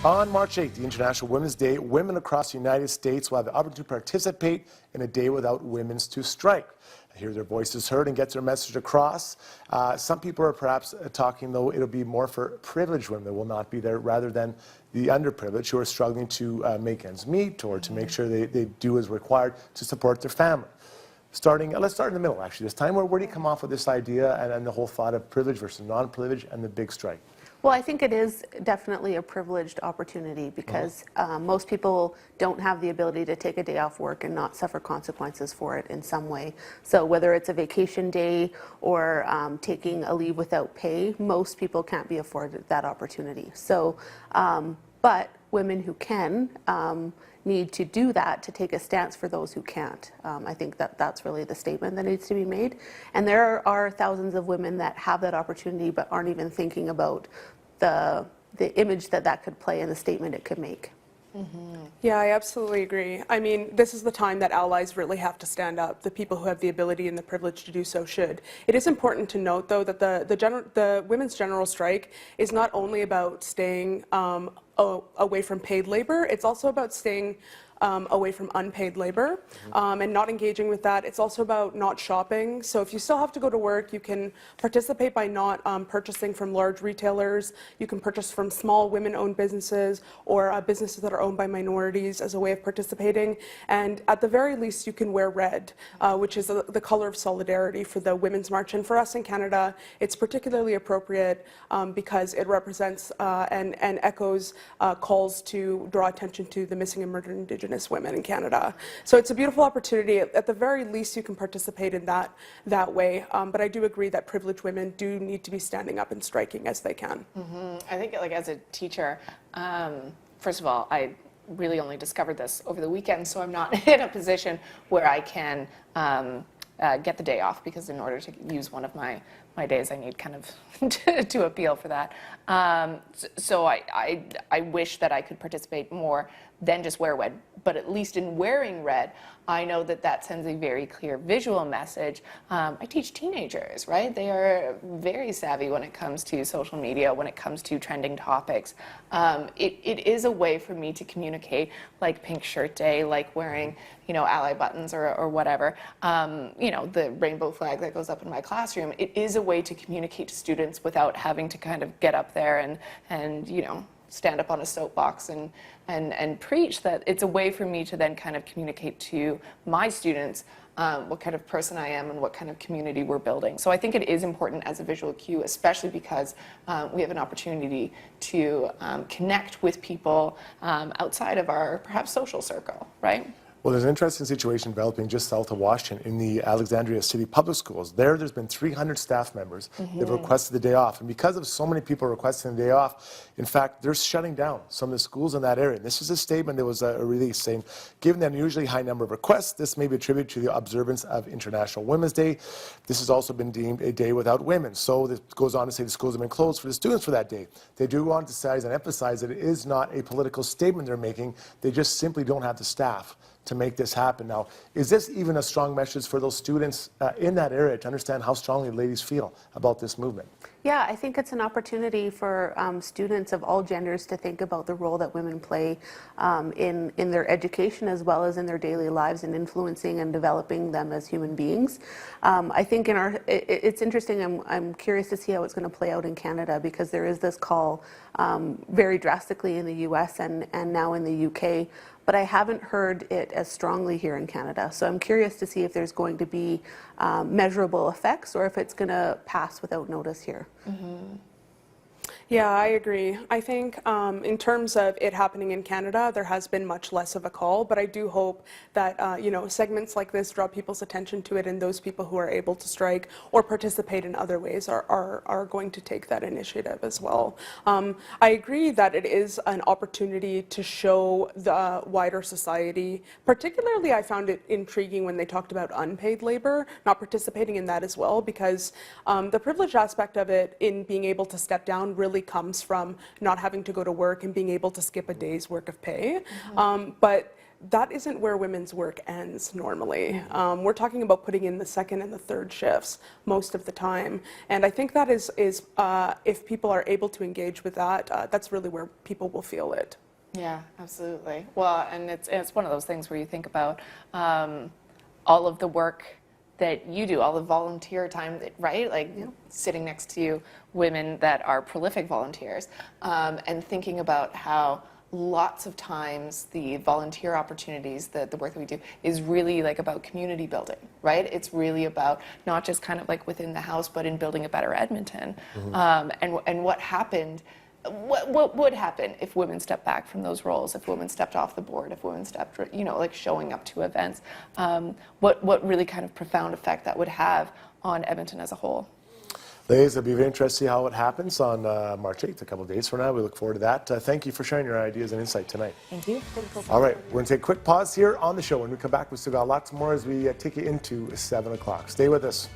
On March 8th, the International Women's Day, women across the United States will have the opportunity to participate in a day without women's to strike. Hear their voices heard and get their message across. Some people are perhaps talking, though, it'll be more for privileged women that will not be there rather than the underprivileged who are struggling to make ends meet or to make sure they do as required to support their family. Let's start in the middle, actually, this time. Where do you come off with this idea and the whole thought of privilege versus non-privilege and the big strike? Well, I think it is definitely a privileged opportunity because most people don't have the ability to take a day off work and not suffer consequences for it in some way. So whether it's a vacation day or taking a leave without pay, most people can't be afforded that opportunity. So, but women who can need to do that to take a stance for those who can't. I think that's really the statement that needs to be made. And there are thousands of women that have that opportunity but aren't even thinking about the image that could play and the statement it could make. Mm-hmm. Yeah, I absolutely agree. I mean, this is the time that allies really have to stand up. The people who have the ability and the privilege to do so should. It is important to note, though, that the women's general strike is not only about staying away from paid labor, it's also about staying away from unpaid labor and not engaging with that. It's also about not shopping. So if you still have to go to work, you can participate by not purchasing from large retailers. You can purchase from small women-owned businesses or businesses that are owned by minorities as a way of participating. And at the very least, you can wear red, which is the color of solidarity for the Women's March. And for us in Canada, it's particularly appropriate because it represents and echoes calls to draw attention to the missing and murdered Indigenous women in Canada. So it's a beautiful opportunity. At the very least, you can participate in that way. But I do agree that privileged women do need to be standing up and striking as they can. Mm-hmm. I think, like, as a teacher, first of all, I really only discovered this over the weekend, so I'm not in a position where I can get the day off, because in order to use one of my days, I need kind of to appeal for that. So I wish that I could participate more than just wear red, but at least in wearing red, I know that sends a very clear visual message. I teach teenagers, right? They are very savvy when it comes to social media, when it comes to trending topics. It is a way for me to communicate, like Pink Shirt Day, like wearing, ally buttons or whatever, the rainbow flag that goes up in my classroom. It is a way to communicate to students without having to kind of get up there and stand up on a soapbox and preach. That it's a way for me to then kind of communicate to my students what kind of person I am and what kind of community we're building. So I think it is important as a visual cue, especially because we have an opportunity to connect with people outside of our perhaps social circle, right? Well, there's an interesting situation developing just south of Washington in the Alexandria City Public Schools. There's been 300 staff members that have requested the day off. And because of so many people requesting the day off, in fact, they're shutting down some of the schools in that area. And this is a statement that was released saying, given the unusually high number of requests, this may be attributed to the observance of International Women's Day. This has also been deemed a day without women. So this goes on to say the schools have been closed for the students for that day. They do want to emphasize and emphasize that it is not a political statement they're making. They just simply don't have the staff to make this happen. Now, is this even a strong message for those students in that area to understand how strongly ladies feel about this movement? Yeah, I think it's an opportunity for students of all genders to think about the role that women play in their education as well as in their daily lives and influencing and developing them as human beings. I think it's interesting, I'm curious to see how it's going to play out in Canada, because there is this call very drastically in the US and now in the UK, but I haven't heard it as strongly here in Canada. So I'm curious to see if there's going to be measurable effects or if it's going to pass without notice here. Mm-hmm. Yeah, I agree. I think in terms of it happening in Canada, there has been much less of a call, but I do hope that segments like this draw people's attention to it, and those people who are able to strike or participate in other ways are going to take that initiative as well. I agree that it is an opportunity to show the wider society. Particularly, I found it intriguing when they talked about unpaid labor, not participating in that as well, because the privileged aspect of it in being able to step down really comes from not having to go to work and being able to skip a day's work of pay. But that isn't where women's work ends normally. We're talking about putting in the second and the third shifts most of the time. And I think that is if people are able to engage with that, that's really where people will feel it. Yeah, absolutely. Well, and it's one of those things where you think about all of the work that you do, all the volunteer time, right? Like sitting next to women that are prolific volunteers, and thinking about how lots of times the volunteer opportunities, the work that we do is really like about community building, right? It's really about not just kind of like within the house, but in building a better Edmonton. And what happened, what would happen if women stepped back from those roles, if women stepped off the board, if women stepped, like showing up to events, what really kind of profound effect that would have on Edmonton as a whole. Ladies, it'll be very interesting to see how it happens on March 8th, a couple of days from now. We look forward to that. Thank you for sharing your ideas and insight tonight. Thank you. All right, we're going to take a quick pause here on the show. When we come back, we've still got lots more as we take you into 7 o'clock. Stay with us.